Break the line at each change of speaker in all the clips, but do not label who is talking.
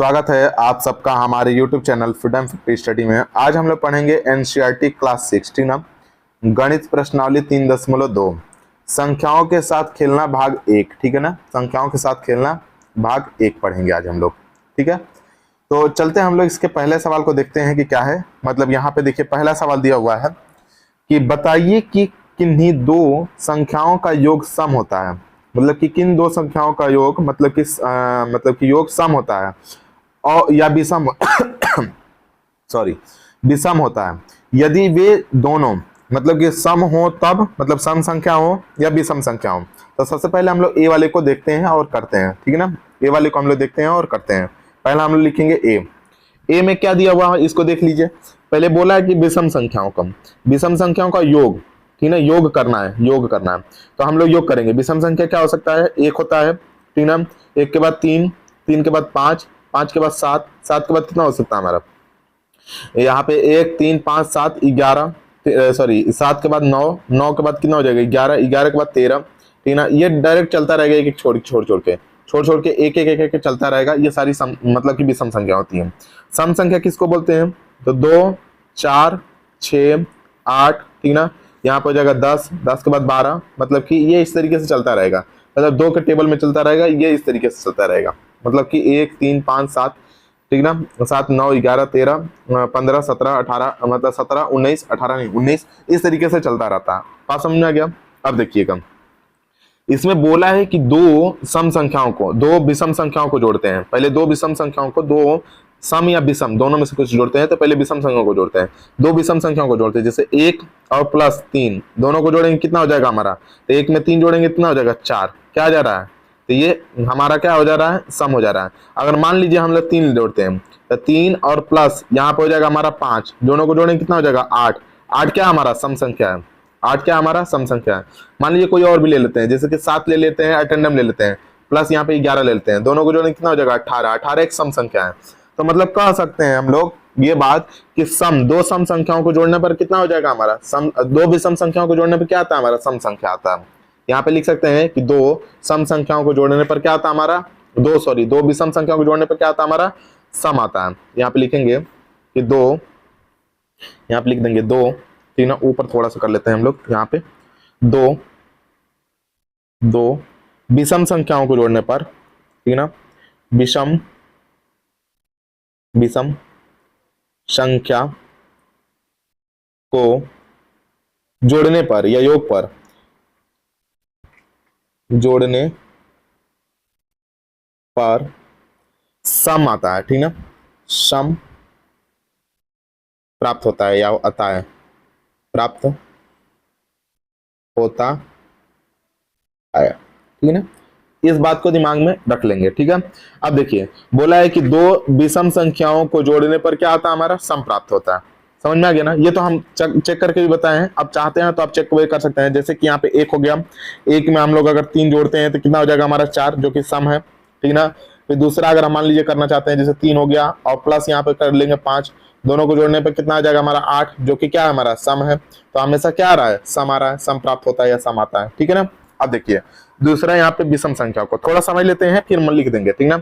स्वागत है आप सबका हमारे YouTube चैनल फ्रीडम 50 स्टडी में। आज हम लोग पढ़ेंगे एनसीईआरटी क्लास 6, ठीक ना। गणित प्रश्नावली 3.2 संख्याओं के साथ खेलना भाग 1, ठीक है ना। संख्याओं के साथ खेलना भाग 1 पढ़ेंगे आज हम लोग, ठीक है। तो चलते हैं हम लोग इसके पहले सवाल को देखते हैं कि क्या है। मतलब यहाँ पे देखिए पहला सवाल दिया हुआ है कि बताइए कि किन्हीं दो संख्याओं का योग सम होता है। मतलब कि किन दो संख्याओं का योग मतलब कि योग सम होता है और या विषम विषम होता है यदि वे दोनों मतलब कि सम हो, तब मतलब सम संख्या हो या विषम संख्या हो। तो सबसे पहले हम लोग ए वाले को देखते हैं और करते हैं, ठीक है ना। ए वाले को हम लोग देखते हैं और करते हैं। पहला हम लोग लिखेंगे ए में क्या दिया हुआ है इसको देख लीजिए। पहले बोला है कि विषम संख्याओं का योग, ठीक है, योग करना है। तो हम लोग योग करेंगे। विषम संख्या क्या हो सकता है, 1 होता है, ठीक है। 1 के बाद 3, 3 के बाद 5, 5 के बाद 7, 7 के बाद कितना हो सकता है हमारा यहाँ पे 1 3 5 7 11 7 के बाद 9, 9 के बाद कितना हो जाएगा 11, 11 के बाद 13, ठीक है। ये डायरेक्ट चलता रहेगा, एक एक छोड़ के एक चलता रहेगा। ये सारी मतलब कि विषम संख्या होती है। सम संख्या किसको बोलते हैं, तो 2 4 6 8, ठीक ना। यहाँ पर हो जाएगा 10, 10 के बाद 12, मतलब कि ये इस तरीके से चलता रहेगा। मतलब 2 के टेबल में चलता रहेगा, ये इस तरीके से चलता रहेगा। मतलब कि 1 3 5 7, ठीक ना, 7 9 11 13 15 17 18, मतलब 17 19 18 नहीं 19, इस तरीके से चलता रहता है। बात समझ में आ गया। अब देखिएगा इसमें बोला है कि दो विषम संख्याओं को जोड़ते हैं। पहले दो विषम संख्याओं को, दो सम या विषम दोनों में से कुछ जोड़ते हैं। तो पहले विषम संख्याओं को जोड़ते हैं, दो विषम संख्याओं को जोड़ते हैं। जैसे 1 और प्लस 3 दोनों को जोड़ेंगे कितना हो जाएगा हमारा, तो 1 में 3 जोड़ेंगे कितना हो जाएगा 4। क्या आ जा रहा है, तो ये हमारा क्या हो जा रहा है, सम हो जा रहा है। अगर मान लीजिए हम लोग 3 जोड़ते हैं तो 3 और प्लस यहाँ पे हो जाएगा हमारा 5, दोनों को जोड़ेंगे कितना हो जाएगा 8। 8 क्या हमारा सम संख्या है, 8 क्या हमारा सम संख्या है। मान लीजिए कोई और भी ले लेते हैं, जैसे कि 7 ले लेते हैं, अटेंडम ले लेते हैं, प्लस यहाँ पे 11 ले लेते हैं, दोनों को जोड़ेंगे कितना हो जाएगा 18। 18 एक सम संख्या है। तो मतलब कह सकते हैं हम लोग ये बात कि दो सम संख्याओं को जोड़ने पर कितना हो जाएगा हमारा दो विषम संख्याओं को जोड़ने पर क्या आता है हमारा सम संख्या आता है। यहाँ पे लिख सकते हैं कि दो सम संख्याओं को जोड़ने पर क्या आता है हमारा, दो विषम संख्याओं को जोड़ने पर क्या आता है हमारा सम आता है। यहाँ पे लिखेंगे कि यहाँ पे लिख देंगे 2, ठीक ना। ऊपर थोड़ा सा कर लेते हैं हम लोग, यहाँ पे दो विषम संख्याओं को जोड़ने पर, ठीक ना, विषम संख्या को जोड़ने पर या योग पर सम आता है, ठीक ना। सम प्राप्त होता है या आता है, प्राप्त होता है, ठीक है ना। इस बात को दिमाग में रख लेंगे, ठीक है। अब देखिए बोला है कि दो विषम संख्याओं को जोड़ने पर क्या आता है हमारा सम प्राप्त होता है। समझ में आ गया ना। ये तो हम चेक करके भी बताए हैं। अब चाहते हैं तो आप चेक कर सकते हैं। जैसे कि यहाँ पे 1 हो गया, 1 में हम लोग अगर 3 जोड़ते हैं तो कितना हो जाएगा हमारा 4, जो कि सम है, ठीक ना। फिर दूसरा अगर हम मान लीजिए करना चाहते हैं, जैसे 3 हो गया और प्लस यहाँ पे कर लेंगे 5, दोनों को जोड़ने पर कितना आ जाएगा हमारा 8, जो कि क्या है हमारा सम है। तो हमेशा क्या आ रहा है, सम आ रहा है, सम प्राप्त होता है या सम आता है, ठीक है ना। अब देखिए दूसरा यहाँ पे विषम संख्या को थोड़ा समझ लेते हैं, फिर लिख देंगे, ठीक ना।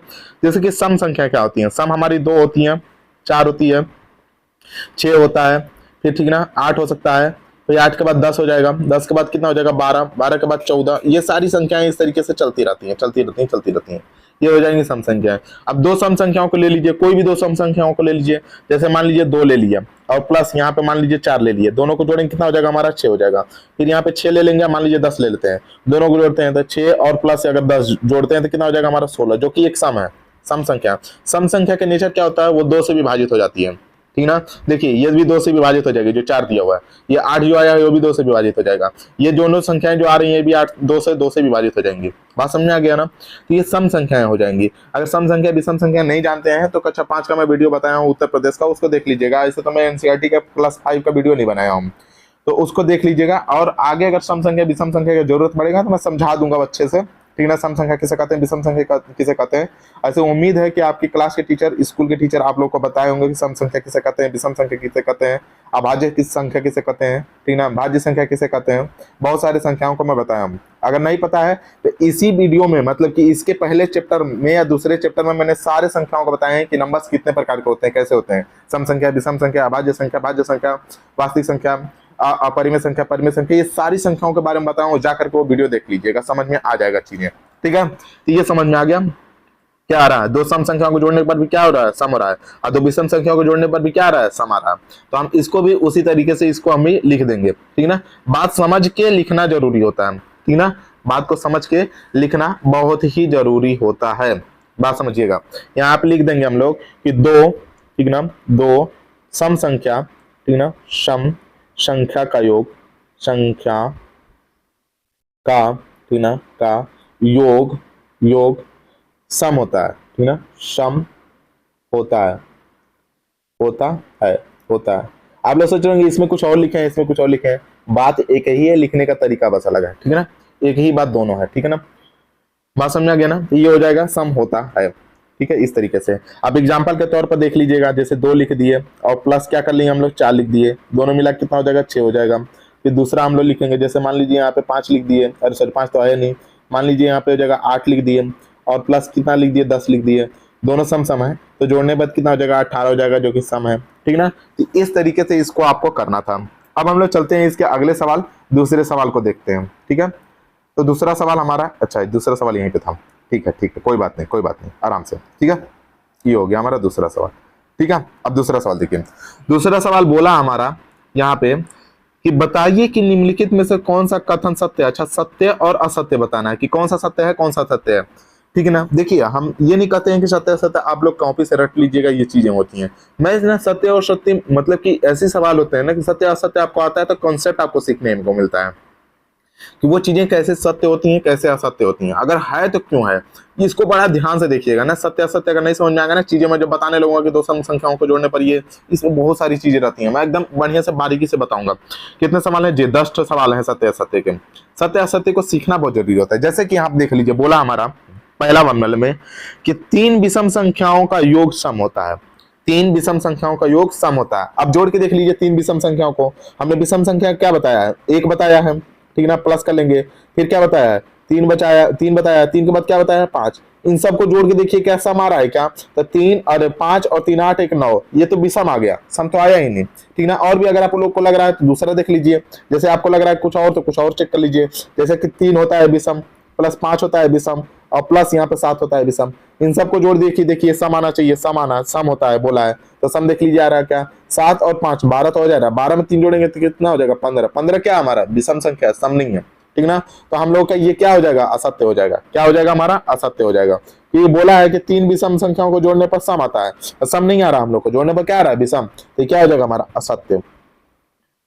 जैसे कि सम संख्या क्या होती है, सम हमारी 2 होती है, 4 होती है, 6 होता है, फिर ठीक ना 8 हो सकता है, फिर 8 के बाद 10 हो जाएगा, 10 के बाद कितना हो जाएगा 12, 12 के बाद 14। ये सारी संख्याएं इस तरीके से चलती रहती हैं। ये हो जाएंगी सम संख्याएं। अब दो सम संख्याओं को ले लीजिए, कोई भी दो सम संख्याओं को ले लीजिए। जैसे मान लीजिए 2 ले लिया और प्लस यहाँ पे मान लीजिए 4 ले लिए, दोनों को जोड़ेंगे कितना हो जाएगा हमारा 6 हो जाएगा। फिर यहाँ पे 6 ले लेंगे, मान लीजिए 10 ले लेते हैं, दोनों को जोड़ते हैं तो 6 और प्लस अगर 10 जोड़ते हैं तो कितना हो जाएगा हमारा 16, जो कि एक सम है, सम संख्या। सम संख्या के नेचर क्या होता है, वो 2 से विभाजित हो जाती है, ठीक ना। देखिए ये भी 2 से विभाजित हो जाएगी, जो 4 दिया हुआ है। ये 8 जो आया है वो भी 2 से विभाजित हो जाएगा। ये दोनों संख्याएं जो आ रही हैं ये भी 2 से विभाजित हो जाएंगी। बात समझ में आ गया ना। तो ये सम संख्याएं हो जाएंगी। अगर सम संख्या विषम संख्या नहीं जानते हैं तो कक्षा 5 का मैं वीडियो बताया हूँ उत्तर प्रदेश का, उसको देख लीजिएगा। ऐसे तो मैं एनसीईआरटी का क्लास 5 का वीडियो नहीं बनाया हूँ, तो उसको देख लीजिएगा। और आगे अगर सम संख्या विषम संख्या की जरूरत पड़ेगा तो मैं समझा दूंगा अच्छे से, ठीक ना। सम संख्या किसे कहते हैं, विषम संख्या किसे कहते हैं। ऐसे उम्मीद है कि आपकी क्लास के टीचर, स्कूल के टीचर आप लोग को बताए होंगे कि सम संख्या किसे कहते हैं, विषम संख्या किसे कहते हैं। अभाज्य किस संख्या किसे कहते हैं, ठीक ना, भाज्य संख्या किसे कहते हैं, बहुत सारी संख्याओं को मैं बताया हूँ। अगर नहीं पता है तो इसी वीडियो में, मतलब कि इसके पहले चैप्टर में या दूसरे चैप्टर में मैंने सारे संख्याओं को बताया है कि नंबर्स कितने प्रकार के होते हैं, कैसे होते हैं, सम संख्या, विषम संख्या, अभाज्य संख्या, भाज्य संख्या, वास्तविक संख्या, अपरिमेय संख्या, परिमेय संख्या, ये सारी संख्याओं के बारे में बताया हूँ। जाकर के वो वीडियो देख लीजिएगा, समझ में आ जाएगा चीजें, ठीक है। तो ये समझ में आ गया क्या आ रहा है, दो सम संख्याओं को जोड़ने पर भी क्या हो रहा है, सम हो रहा है, और दो विषम संख्याओं को जोड़ने पर भी क्या आ रहा है, सम आ रहा है। तो हम इसको भी उसी तरीके से इसको हम भी लिख देंगे, ठीक ना। बात समझ के लिखना जरूरी होता है, ठीक ना, बात को समझ के लिखना बहुत ही जरूरी होता है, बात समझिएगा। यहाँ पे लिख देंगे हम लोग कि दो, ठीक ना, दो सम संख्या, ठीक ना, सम संख्या का योग, संख्या का, ठीक ना, का योग, योग सम होता है, ठीक ना, सम होता है, होता है, होता है। आप लोग सोच रहे होंगे इसमें कुछ और लिखे हैं, इसमें कुछ और लिखे हैं, बात एक ही है, लिखने का तरीका बस अलग है, ठीक है ना, एक ही बात दोनों है, ठीक है ना, बात समझ में आ गया ना। ये हो जाएगा सम होता है, ठीक है, इस तरीके से। अब एग्जाम्पल के तौर पर देख लीजिएगा, जैसे 2 लिख दिए और प्लस क्या कर लिए हम लोग 4 लिख दिए, दोनों मिला कितना हो जाएगा 6 हो जाएगा। फिर दूसरा हम लोग लिखेंगे, जैसे मान लीजिए यहाँ पे 5 लिख दिए, अरे सॉरी 5 तो है नहीं, मान लीजिए यहाँ पे हो जाएगा 8 लिख दिए और प्लस कितना लिख दिए 10 लिख दिए, दोनों सम है, तो जोड़ने बाद कितना हो जाएगा 18 हो जाएगा, जो कि सम है, ठीक ना। तो इस तरीके से इसको आपको करना था। अब हम लोग चलते हैं इसके अगले सवाल, दूसरे सवाल को देखते हैं, ठीक है। तो दूसरा सवाल हमारा, अच्छा दूसरा सवाल यहीं पे था, ठीक है, कोई बात नहीं, कोई बात नहीं, आराम से, ठीक है। ये हो गया हमारा दूसरा सवाल, ठीक है। अब दूसरा सवाल देखिए, दूसरा सवाल बोला हमारा यहाँ पे कि बताइए कि निम्नलिखित में से कौन सा कथन सत्य है। अच्छा, सत्य और असत्य बताना है कि कौन सा सत्य है, कौन सा सत्य है, ठीक है ना। देखिए हम ये नहीं कहते हैं कि सत्य सत्य आप लोग कॉपी से रट लीजिएगा, ये चीजें होती हैं। मैं ना सत्य और सत्य मतलब कि ऐसे सवाल होते हैं ना कि सत्य असत्य आपको आता है तो कॉन्सेप्ट आपको सीखने को मिलता है कि वो चीजें कैसे सत्य होती हैं, कैसे असत्य होती हैं, अगर है तो क्यों है, इसको बड़ा ध्यान से देखिएगा ना। सत्य असत्य अगर नहीं समझ में आएगा ना, चीजें मैं जब बताने लगूंगा कि दो सम संख्याओं को जोड़ने पर ये, इसमें बहुत सारी चीजें रहती हैं, मैं एकदम बढ़िया से बारीकी से बताऊंगा। कितने सवाल हैं जी, 10 सवाल हैं सत्य असत्य के। सत्य असत्य को सीखना बहुत जरूरी होता है। जैसे कि आप देख लीजिए, बोला हमारा पहला वर्णमाला में कि 3 विषम संख्याओं का योग सम होता है, 3 विषम संख्याओं का योग सम होता है। अब जोड़ के देख लीजिए 3 विषम संख्याओं को, हमने विषम संख्या क्या बताया है, 1 बताया है, ठीक ना, प्लस कर लेंगे, फिर क्या बताया है 3 बताया, 3 के बाद क्या बताया 5, इन सबको जोड़ के देखिए क्या सम आ रहा है क्या, तो 3 और 5 और 3 8 1 9, ये तो विषम आ गया, सम तो आया ही नहीं, ठीक ना। और भी अगर आप लोग को लग रहा है तो दूसरा देख लीजिए, जैसे आपको लग रहा है कुछ और तो कुछ और चेक कर लीजिए, जैसे कि 3 होता है विषम, प्लस 5 होता है विषम, और प्लस यहाँ पे 7 होता है विषम, इन सबको जोड़ देखिए सम आना चाहिए, सम होता है बोला है, तो सम देख लीजिए आ रहा है क्या, 7 और 5 12 तो हो जाएगा, 12 में 3 जोड़ेंगे तो कितना हो जाएगा 15, 15 क्या हमारा विषम संख्या, सम नहीं है, ठीक ना। तो हम लोग का ये क्या हो जाएगा, असत्य हो जाएगा, क्या हो जाएगा हमारा, असत्य हो जाएगा। ये बोला है कि 3 विषम संख्याओं को जोड़ने पर सम आता है, सम नहीं आ रहा, हम लोग को जोड़ने पर क्या आ रहा है विषम, तो क्या हो जाएगा हमारा असत्य,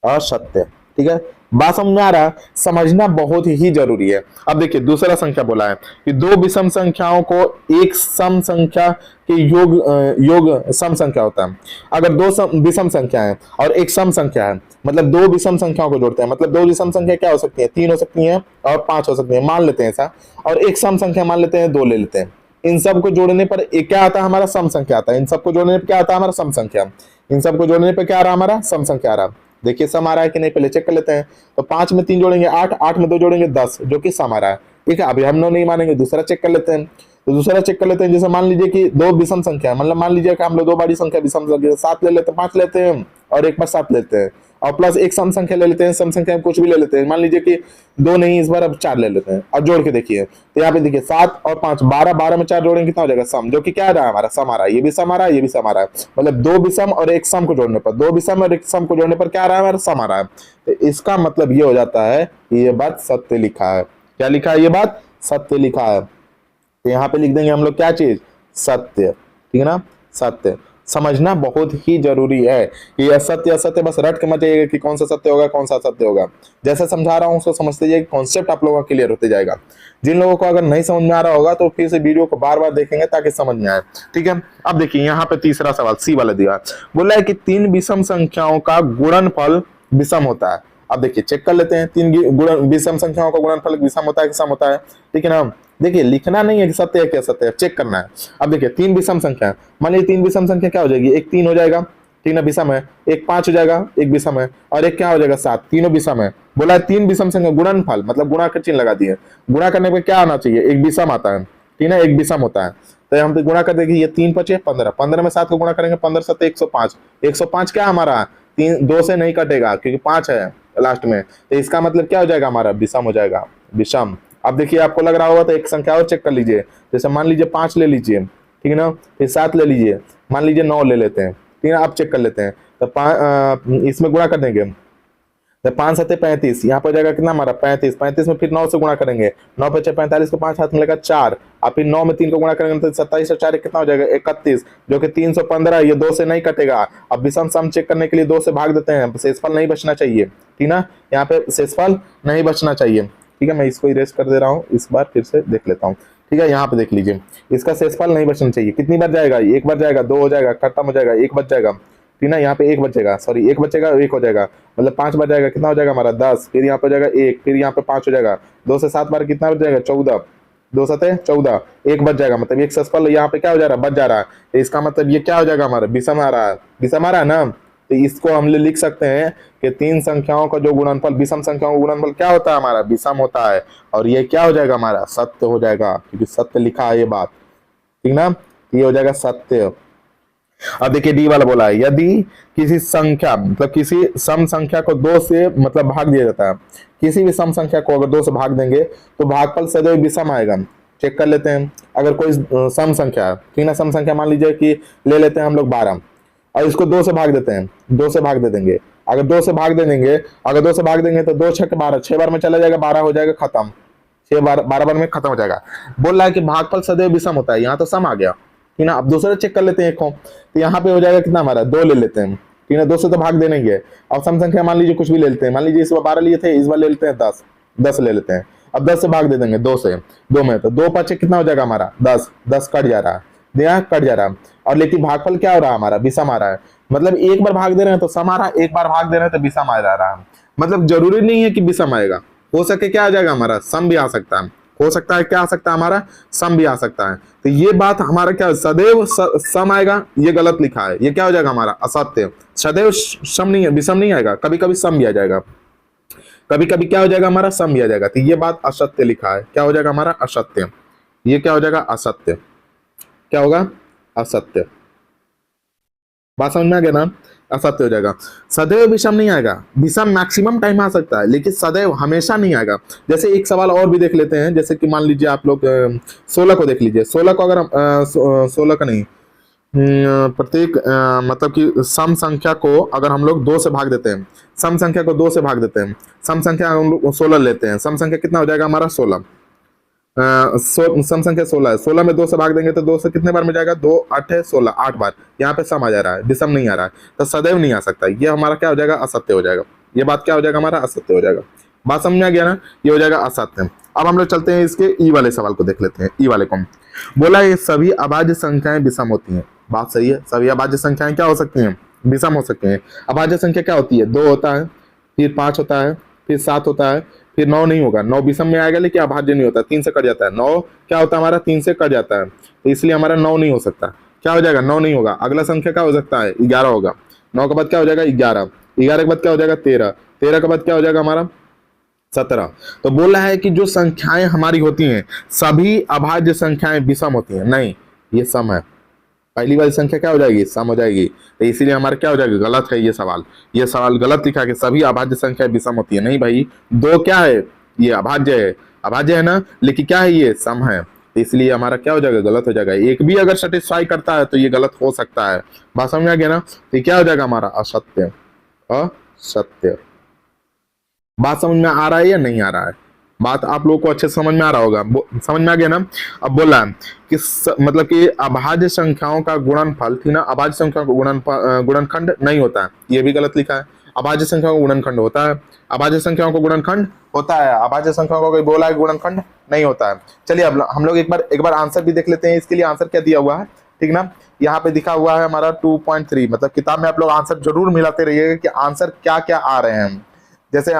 असत्य, ठीक है। बात समझ में आ रहा है, समझना बहुत ही जरूरी है। अब देखिए दूसरा संख्या बोला है कि 2 विषम संख्याओं को एक सम संख्या के योग सम संख्या होता है। अगर 2 विषम संख्या है और एक सम संख्या है, मतलब 2 विषम संख्याओं को जोड़ते हैं, मतलब 2 विषम संख्या क्या हो सकती है, 3 हो सकती है और 5 हो सकती है, मान लेते हैं ऐसा, और एक सम संख्या मान लेते हैं 2 ले लेते हैं। इन सबको जोड़ने पर एक क्या आता है हमारा, सम संख्या आता है। इन सबको जोड़ने पर क्या आता है हमारा, सम संख्या। इन सबको जोड़ने पर क्या आ रहा है हमारा, सम संख्या आ रहा है। देखिए सम आ रहा है कि नहीं, पहले चेक कर लेते हैं। तो 5 में 3 जोड़ेंगे 8, 8 में 2 जोड़ेंगे 10, जो कि सम आ रहा है, ठीक है। अभी हम लोग नहीं मानेंगे, दूसरा चेक कर लेते हैं। तो दूसरा चेक कर लेते हैं, जैसे मान लीजिए कि 2 विषम संख्या, मतलब मान लीजिए कि हम लोग 2 बड़ी संख्या विषम संख्या 7 ले लेते हैं, 5 लेते हैं और एक बार 7 लेते हैं, और प्लस एक सम संख्या ले लेते हैं, सम संख्या में कुछ भी ले लेते हैं, मान लीजिए कि 2 नहीं, इस बार अब 4 ले लेते हैं। अब जोड़ के देखिए, तो यहाँ पे देखिए 7 और 5 12, 12 में 4 जोड़ेंगे कितना हो जाएगा सम, जो कि क्या आ रहा है हमारा, सम आ रहा है, ये भी सम आ रहा है, ये भी सम आ रहा है। मतलब 2 विषम और एक सम को जोड़ने पर, 2 विषम और एक सम को जोड़ने पर क्या आ रहा है हमारा, सम आ रहा है। तो इसका मतलब ये हो जाता है कि ये बात सत्य लिखा है। क्या लिखा है, ये बात सत्य लिखा है। तो यहाँ पे लिख देंगे हम लोग क्या चीज, सत्य, ठीक है ना, सत्य। समझना बहुत ही जरूरी है कि असत्य असत्य बस रट के मत जाइएगा कि कौन सा सत्य होगा कौन सा असत्य होगा। जैसे समझा रहा हूं उसको समझते जाइए, कॉन्सेप्ट आप लोगों का क्लियर होते जाएगा। जिन लोगों को अगर नहीं समझ में आ रहा होगा तो फिर से वीडियो को बार बार देखेंगे ताकि समझ में आए, ठीक है। अब देखिए यहाँ पे तीसरा सवाल सी वाला दिया, बोला है कि 3 विषम संख्याओं का गुणनफल विषम होता है। अब देखिए चेक कर लेते हैं, 3 विषम संख्याओं का गुणनफल विषम होता है कि सम होता है, ठीक है ना। देखिए लिखना नहीं है कि सत्य है क्या सत्य है, चेक करना है। अब देखिए 3 विषम संख्या, मान लीजिए 3 विषम संख्या क्या हो जाएगी, एक 3 हो जाएगा, ठीक ना, विषम है। एक 5 हो जाएगा, एक विषम है, और एक क्या हो जाएगा 7, तीनों विषम है। बोला है 3 विषम संख्या गुणनफल, मतलब गुणा का चिन्ह लगा दिए। गुणा करने पे क्या आना चाहिए, एक विषम आता है, ठीक ना, एक विषम होता है। तो हम तो गुणा कर देंगे, ये 3 5 15, 15 में 7 को गुणा करेंगे, 15 7 105। 105 क्या हमारा 3 2 से नहीं कटेगा क्योंकि 5 है लास्ट में, तो इसका मतलब क्या हो जाएगा हमारा विषम हो जाएगा, विषम। अब देखिए आपको लग रहा होगा तो एक संख्या और चेक कर लीजिए, जैसे मान लीजिए 5 ले लीजिए, ठीक है ना, फिर 7 ले लीजिए, मान लीजिए 9 ले लेते हैं, ठीक है, आप चेक कर लेते हैं। तो इसमें गुणा कर देंगे, तो 5 7 35, यहाँ पर हो जाएगा कितना हमारा 35, 35 में फिर 9 से गुणा करेंगे, 9 पे 6 45 को 5 हाथ में लेगा 4, और फिर 9 में 3 को गुणा करेंगे तो 27 और 4 कितना हो जाएगा 31, जो कि 315, ये 2 से नहीं कटेगा। अब विषम सम चेक करने के लिए 2 से भाग देते हैं, शेषफल नहीं बचना चाहिए, ठीक ना, यहाँ पे शेषफल नहीं बचना चाहिए, ठीक है। मैं इसको इरेज कर दे रहा हूँ, इस बार फिर से देख लेता हूँ, ठीक है। यहाँ पे देख लीजिए, इसका शेषफल नहीं बचना चाहिए। कितनी बार जाएगा, एक बार जाएगा, 2 हो जाएगा, खत्म हो जाएगा, एक बच जाएगा, ठीक ना, यहाँ पे एक बचेगा, सॉरी एक बचेगा, एक हो जाएगा, मतलब 5 बार जाएगा, कितना हो जाएगा हमारा 10, फिर यहाँ पे हो जाएगा 1, फिर यहाँ पे 5 हो जाएगा, 2 से 7 बार कितना बच जाएगा 14, 2 7 14, एक बच जाएगा, मतलब एक शेषफल यहाँ पे क्या हो जा रहा है, बच जा रहा है। तो इसका मतलब ये क्या हो जाएगा हमारा विषम आ रहा है, विषम आ रहा है ना। तो इसको हम लिख सकते हैं कि 3 संख्याओं का जो गुणनफल, विषम संख्याओं का गुणनफल क्या होता है हमारा, विषम होता है, और ये क्या हो जाएगा हमारा सत्य हो जाएगा, क्योंकि सत्य लिखा है ये बात, ठीक ना, ये हो जाएगा सत्य। अब देखिए डी वाला बोला है, यदि किसी संख्या मतलब किसी सम संख्या को 2 से मतलब भाग दिया जाता है, किसी भी सम संख्या को अगर 2 से भाग देंगे तो भागफल सदैव विषम आएगा। चेक कर लेते हैं, अगर कोई सम संख्या है, ठीक ना, सम संख्या मान लीजिए कि ले लेते हैं हम लोग 12, और इसको 2 से भाग देते हैं, 2 से भाग दे देंगे, अगर 2 से भाग दे देंगे, अगर 2 से भाग देंगे तो 2 6 12, 6 बार में चला जाएगा, 12 हो जाएगा, खत्म, 6 बार 12 बार में खत्म हो जाएगा। बोल रहा है कि भागफल सदैव विषम होता है, यहाँ तो सम आ गया, ठीक ना। अब दूसरा चेक कर लेते हैं, एक तो यहाँ पे हो जाएगा कितना हमारा 2 ले लेते हैं, ठीक ना, 2 से तो भाग देना ही है। अब सम संख्या मान लीजिए कुछ भी ले लेते हैं, मान लीजिए इस बार 12 लिए थे, इस बार ले लेते हैं 10, 10 ले लेते हैं। अब 10 से भाग दे देंगे 2 से, 2 में तो 2 5 कितना हो जाएगा हमारा 10, 10 कट जा रहा है, यहाँ कट जा रहा है, और लेकिन भागफल क्या हो रहा है हमारा विषम आ रहा है। मतलब एक बार भाग दे रहे हैं तो सम आ रहा है, एक बार भाग दे रहे हैं तो विषम आ रहा है। मतलब जरूरी नहीं है कि विषम आएगा, हो सके क्या आ जाएगा हमारा सम भी आ सकता है, हो सकता है क्या आ सकता है हमारा सम भी आ सकता है। तो ये बात हमारा क्या सदैव सम आएगा, ये गलत लिखा है, ये क्या हो जाएगा हमारा असत्य। सदैव सम नहीं है, विषम नहीं आएगा, कभी कभी सम भी आ जाएगा, कभी कभी क्या हो जाएगा हमारा सम भी आ जाएगा। तो ये बात असत्य लिखा है, क्या हो जाएगा हमारा असत्य, ये क्या हो जाएगा असत्य, क्या होगा असत्य। बात समझ में आ गया ना, असत्य हो जाएगा। सदैव विषम नहीं आएगा, विषम मैक्सिमम टाइम आ सकता है लेकिन सदैव हमेशा नहीं आएगा। जैसे एक सवाल और भी देख लेते हैं, जैसे कि मान लीजिए आप लोग 16 को देख लीजिए, 16 को अगर हम 16 का नहीं प्रत्येक मतलब कि सम संख्या को अगर हम लोग 2 से भाग देते हैं, सम संख्या को 2 से भाग देते हैं, सम संख्या हम लोग 16 लेते हैं, सम संख्या कितना हो जाएगा हमारा 16, सम संख्या 16 है, 16 में 2 से भाग देंगे तो 2 से कितने बार में जाएगा 2 8 है 16, 8 बार। यहाँ पे सम आ जा रहा है, विषम नहीं आ रहा है, तो सदैव नहीं आ सकता, ये हमारा क्या हो जाएगा असत्य हो जाएगा। ये बात क्या हो जाएगा हमारा असत्य हो जाएगा। बात समझ में आ गया ना, ये हो जाएगा असत्य। अब हम लोग चलते हैं इसके ई वाले सवाल को देख लेते हैं। ई वाले को बोला ये सभी अभाज्य संख्याएं विषम होती हैं। बात सही है, सभी अभाज्य संख्याएं क्या हो सकती हैं, विषम हो सकती हैं। अभाज्य संख्या क्या होती है, 2 होता है, फिर 5 होता है, फिर 7 होता है, फिर 9 नहीं होगा, 9 विषम में आएगा लेकिन अभाज्य नहीं होता, 3 से कट जाता है। 9 क्या होता है हमारा 3 से कट जाता है, तो इसलिए हमारा 9 नहीं हो सकता। क्या हो जाएगा 9 नहीं होगा। अगला संख्या क्या हो सकता है 11 होगा, 9 के बाद क्या हो जाएगा 11, 11 के बाद क्या हो जाएगा 13, 13 के बाद क्या हो जाएगा हमारा 17। तो बोल रहा है कि जो संख्याएं हमारी होती हैं सभी अभाज्य संख्याएं विषम होती हैं, नहीं ये सम है। पहली वाली संख्या क्या हो जाएगी सम हो जाएगी, तो इसीलिए हमारा क्या हो जाएगा गलत है ये सवाल गलत लिखा कि सभी अभाज्य संख्या विषम होती है। नहीं भाई, 2 क्या है ये अभाज्य है ना, लेकिन क्या है ये सम है, तो इसलिए हमारा क्या हो जाएगा गलत हो जाएगा। एक भी अगर सेटिस्फाई करता है तो ये गलत हो सकता है। बात समझ में आ गया ना, तो क्या हो जाएगा हमारा असत्य, असत्य। बात समझ में आ रहा है या नहीं आ रहा है, बात आप लोगों को अच्छे से समझ में आ रहा होगा, समझ में आ गया ना। अब बोला है कि मतलब कि अभाज्य संख्याओं का गुणनफल थी ना, अभाज्य संख्याओं का गुणनखंड नहीं होता है, ये भी गलत लिखा है। अभाज्य संख्याओं का गुणनखंड होता है, अभाज्य संख्याओं का गुणनखंड होता है, अभाज्य संख्याओं का कोई बोला है गुणनखंड नहीं होता है। चलिए अब हम लोग एक बार आंसर भी देख लेते हैं। इसके लिए आंसर क्या दिया हुआ है, ठीक ना, यहाँ पे दिखा हुआ है हमारा 2.3। मतलब किताब में आप लोग आंसर जरूर मिलाते रहिएगा कि आंसर क्या क्या आ रहे हैं। जैसे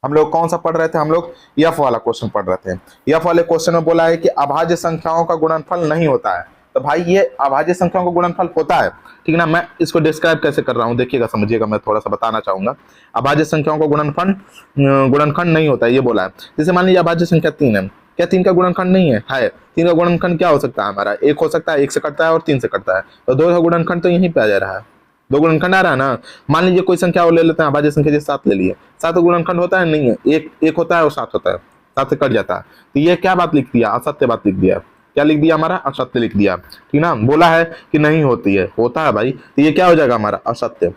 हम लोग कौन सा पढ़ रहे थे, हम लोग एफ वाला क्वेश्चन पढ़ रहे थे। एफ वाले क्वेश्चन में बोला है कि अभाज्य संख्याओं का गुणनफल नहीं होता है, तो भाई ये अभाज्य संख्याओं का गुणनफल होता है, ठीक है ना। मैं इसको डिस्क्राइब कैसे कर रहा हूँ देखिएगा, समझिएगा, मैं थोड़ा सा बताना चाहूंगा। अभाज्य संख्याओं का गुणनखंड नहीं होता है, ये बोला है। जैसे मान लीजिए अभाज्य संख्या 3 है, क्या 3 का गुणनखंड नहीं है? है। 3 का गुणनखंड क्या हो सकता है हमारा? 1 हो सकता है, 1 से कटता है और 3 से कटता है, तो 2 का गुणनखंड तो यहीं पे आ जा रहा है, 2 गुणनखंड आ रहा है ना। मान लीजिए कोई संख्या और ले लेते हैं, अभाज्य संख्या जैसे 7 ले लिए, 7 का गुणनखंड होता है? नहीं है, 1 होता है और 7 होता है, 7 से कट जाता है। तो ये क्या बात लिख दिया? असत्य बात लिख दिया। क्या लिख दिया हमारा? असत्य लिख दिया, ठीक ना। बोला है कि नहीं होती है, होता है भाई, तो ये क्या हो जाएगा हमारा? असत्य।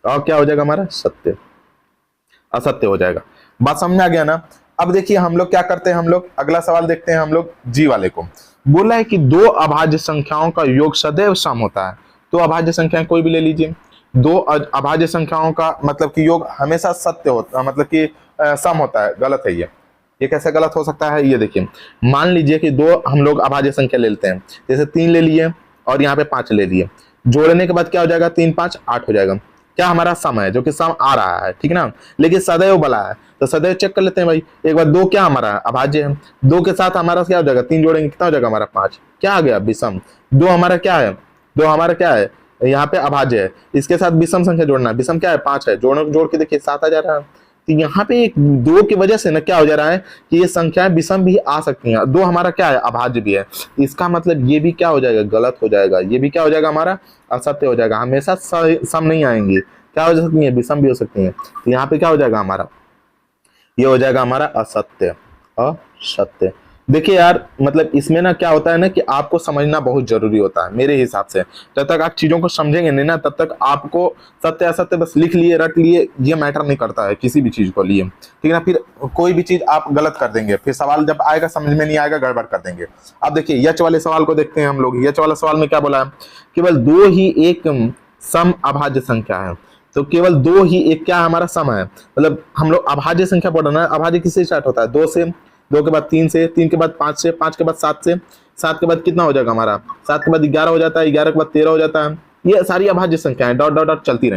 और क्या हो जाएगा हमारा? सत्य, असत्य हो जाएगा। बात समझ में आ गया ना। अब देखिए हम लोग क्या करते हैं, हम लोग अगला सवाल देखते हैं हम लोग जी वाले को। बोला है कि 2 अभाज्य संख्याओं का योग सदैव सम होता है। तो अभाज्य संख्याएं कोई भी ले लीजिए, 2 अभाज्य संख्याओं का मतलब कि योग हमेशा सत्य होता, मतलब कि सम होता है। गलत है ये कैसे गलत हो सकता है? ये देखिए, मान लीजिए कि 2 हम लोग अभाज्य संख्या ले लेते हैं, जैसे 3 ले लिए और यहाँ पे 5 ले लिए, जोड़ने के बाद क्या हो जाएगा? 3 5 8 हो जाएगा। क्या हमारा सम है, जो कि सम आ रहा है, ठीक ना। लेकिन सदैव बोला है, तो सदैव चेक कर लेते हैं भाई एक बार। 2 क्या हमारा अभाज्य है, 2 के साथ हमारा क्या हो जाएगा? 3 जोड़ेंगे, कितना हो जाएगा हमारा? 5। क्या आ गया? विषम। 2 हमारा क्या है? 2 हमारा क्या है? यहाँ पे अभाज्य है, इसके साथ विषम संख्या जोड़ना है। विषम क्या है? 5 है, जोड़ के देखिए 7 आ जा रहा है। तो यहाँ पे 2 की वजह से ना क्या हो जा रहा है कि ये संख्याएं विषम भी आ सकती हैं। 2 हमारा क्या है? अभाज्य भी है। इसका मतलब ये भी क्या हो जाएगा? गलत हो जाएगा। ये भी क्या हो जाएगा हमारा? असत्य हो जाएगा। हमेशा सम नहीं आएंगे, क्या हो सकती है? विषम भी हो सकती है। तो यहाँ पे क्या हो जाएगा हमारा? ये हो जाएगा हमारा असत्य, असत्य। देखिए यार, मतलब इसमें ना क्या होता है ना कि आपको समझना बहुत जरूरी होता है मेरे हिसाब से। जब तक आप चीजों को समझेंगे नहीं ना, तब तक आपको सत्य असत्य बस लिख लिए, रट लिए, ये मैटर नहीं करता है किसी भी चीज को लिए, ठीक है ना। फिर कोई भी चीज आप गलत कर देंगे, फिर सवाल जब आएगा समझ में नहीं आएगा, गड़बड़ कर देंगे। अब देखिए यच वाले सवाल को देखते हैं हम लोग। यच वाला सवाल में क्या बोला है? केवल 2 ही एक सम अभाज्य संख्या है। तो केवल 2 ही एक क्या हमारा सम है, मतलब हम लोग अभाज्य संख्या पढ़ रहे हैं। अभाज्य किससे स्टार्ट होता है? 2 से, 2 के बाद 3 से, 3 के बाद 5 से, 5 के बाद 7 से, 7 के बाद कितना हो जाएगा हमारा? 7 के बाद 11 हो जाता है, 11 के बाद 13 हो जाता है। ये सारी अभाज्य संख्याएं डॉट डॉट डॉट चलती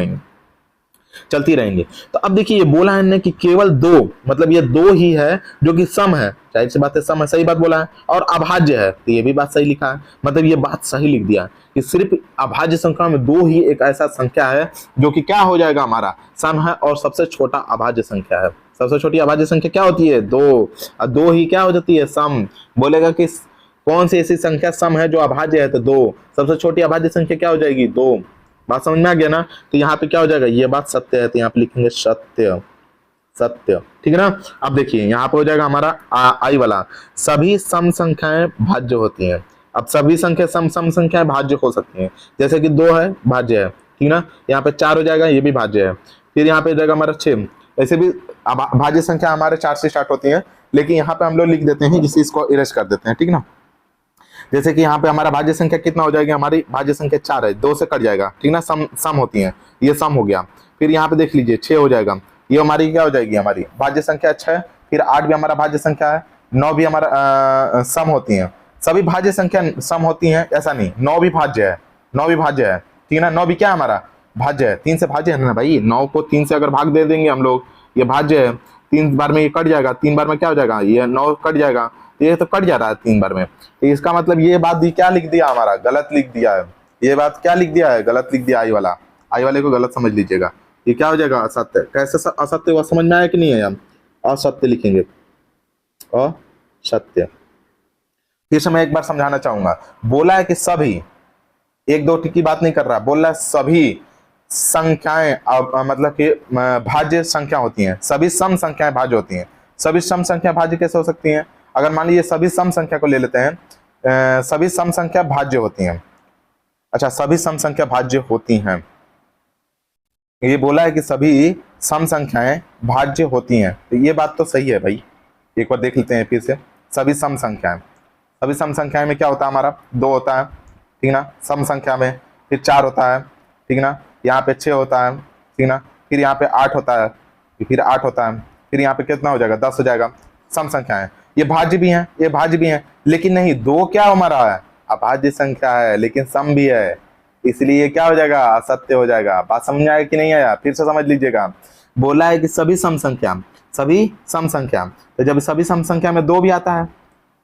रहेंगी। तो अब देखिए ये बोला है ना कि केवल 2, मतलब ये 2 ही है जो कि सम है। जाहिर सी बात है, सम है, सही बात बोला है। और अभाज्य है, तो ये भी बात सही लिखा है, मतलब ये बात सही लिख दिया कि सिर्फ अभाज्य संख्या में 2 ही एक ऐसा संख्या है जो कि क्या हो जाएगा हमारा? सम है और सबसे छोटा अभाज्य संख्या है। सबसे छोटी अभाज्य संख्या क्या होती है? 2। और 2 ही क्या हो जाती है? सम। बोलेगा कि कौन सी ऐसी संख्या सम है जो अभाज्य है? तो 2। सबसे छोटी अभाज्य संख्या क्या हो जाएगी? 2। बात समझ में आ गया ना। तो यहाँ पे क्या हो जाएगा? ये बात सत्य है, तो यहाँ पे लिखेंगे सत्य, सत्य, ठीक है ना। अब देखिए यहाँ पे हो जाएगा हमारा आई वाला, सभी सम संख्याएं भाज्य होती हैं। अब सभी संख्या सम संख्याएं भाज्य हो सकती हैं, जैसे कि 2 है, भाज्य है, ठीक ना। यहाँ पे 4 हो जाएगा, ये भी भाज्य है। फिर यहाँ पे हो जाएगा हमारा 6। ऐसे भी भाज्य संख्या हमारे 4 से स्टार्ट होती है, लेकिन यहाँ पे हम लोग लिख देते हैं, जिससे इसको इरेज कर देते हैं, ठीक ना। जैसे कि यहाँ पे हमारा भाज्य संख्या कितना हो जाएगी? हमारी भाज्य संख्या 4 है, 2 से कट जाएगा, ठीक ना। सम होती है, ये सम हो गया। फिर यहाँ पे देख लीजिए 6 हो जाएगा, ये हमारी क्या हो जाएगी? हमारी भाज्य संख्या 6। फिर 8 भी हमारा भाज्य संख्या है, 9 भी हमारा सम होती है। सभी भाज्य संख्या सम होती हैं ऐसा नहीं, 9 भी भाज्य है, 9 भी भाज्य है, ठीक है ना। 9 भी क्या है हमारा? भाज्य है। 3 से भाज्य है ना भाई, 9 को 3 से अगर भाग दे देंगे हम लोग, ये भाज्य है। 3 बार में ये कट जाएगा, 3 बार में क्या हो जाएगा? ये 9 कट जाएगा, ये तो कट जा रहा है 3 बार में। तो इसका मतलब ये बात भी क्या लिख दिया हमारा? गलत लिख दिया है। ये बात क्या लिख दिया है? गलत लिख दिया। आई वाले को गलत समझ लीजिएगा। ये क्या हो जाएगा? असत्य। कैसे असत्य हुआ समझ में आया कि नहीं है? हम असत्य लिखेंगे, असत्य। फिर से मैं एक बार समझाना चाहूंगा। बोला है कि सभी, 1 2 की बात नहीं कर रहा, बोल रहा है सभी संख्याएं मतलब कि भाज्य संख्या होती हैं। सभी सम संख्याएं भाज्य होती हैं। सभी सम संख्या भाज्य कैसे हो सकती हैं? अगर मान लीजिए सभी सम संख्या को ले लेते हैं, सभी सम संख्या भाज्य होती हैं। अच्छा, सभी सम संख्या भाज्य होती हैं, ये बोला है कि सभी सम संख्याएं भाज्य होती हैं, तो ये बात तो सही है भाई। एक बार देख लेते हैं फिर से। सभी सम संख्याएं में क्या होता है हमारा? 2 होता है, ठीक ना, सम संख्या में। फिर 4 होता है, ठीक ना। यहाँ पे 6 होता है, ठीक ना। फिर यहाँ पे 8 होता है, फिर 8 होता है। फिर यहाँ पे कितना हो जाएगा? 10 हो जाएगा। सम संख्याएं ये भाज्य भी हैं, ये भाज्य भी हैं, लेकिन नहीं, 2 क्या हमारा है? अभाज्य संख्या है, लेकिन सम भी है, इसलिए क्या हो जाएगा? असत्य हो जाएगा। बात समझ आया कि नहीं आया? फिर से समझ लीजिएगा। बोला है कि सभी सम संख्या, तो जब सभी सम संख्या में 2 भी आता है,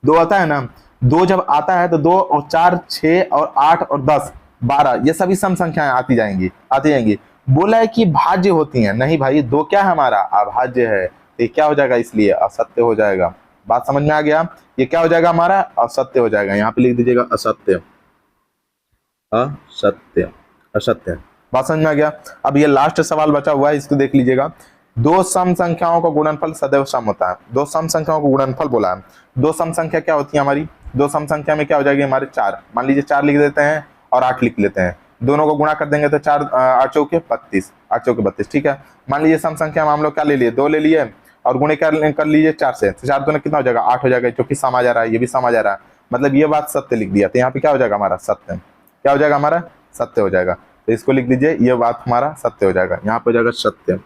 2 आता है ना, 2 जब आता है तो 2 और 4 6 और 8 और 10 12 ये सभी सम संख्याएं आती जाएंगी। बोला है कि भाज्य होती हैं, नहीं भाई 2 क्या है हमारा अभाज्य है, तो ये क्या हो जाएगा, इसलिए असत्य हो जाएगा। बात समझ में आ गया, ये क्या हो जाएगा हमारा असत्य हो जाएगा, यहाँ पे लिख दीजिएगा असत्य, असत्य। बात समझ में आ गया। अब ये लास्ट सवाल बचा हुआ है, इसको देख लीजिएगा। 2 सम संख्याओं का गुणनफल सदैव सम होता है। 2 सम संख्याओं को गुणनफल बोला है। 2 सम संख्या क्या होती है हमारी, 2 सम संख्या में क्या हो जाएगी हमारे 4, मान लीजिए 4 लिख देते हैं और 8 लिख लेते हैं, दोनों को गुणा कर देंगे तो 4 8 चौके 32, 8 चौके 32, ठीक है। मान लीजिए सम संख्या में हम लोग क्या ले लिए, 2 ले लिए और गुणे कर लीजिए 4 से, तो 4 दूनी कितना हो जाएगा 8 हो जाएगा, क्योंकि सम आ जा रहा है, ये भी सम आ जा रहा है, मतलब ये बात सत्य लिख दिया, तो यहाँ पे क्या हो जाएगा हमारा सत्य, क्या हो जाएगा हमारा सत्य हो जाएगा। तो इसको लिख दीजिए, ये बात हमारा सत्य हो जाएगा, यहाँ पे हो जाएगा सत्य,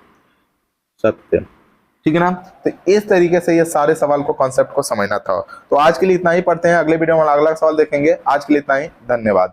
ठीक है ना। तो इस तरीके से ये सारे सवाल को कॉन्सेप्ट को समझना था। तो आज के लिए इतना ही, पढ़ते हैं अगले वीडियो में अलग अलग सवाल देखेंगे। आज के लिए इतना ही, धन्यवाद।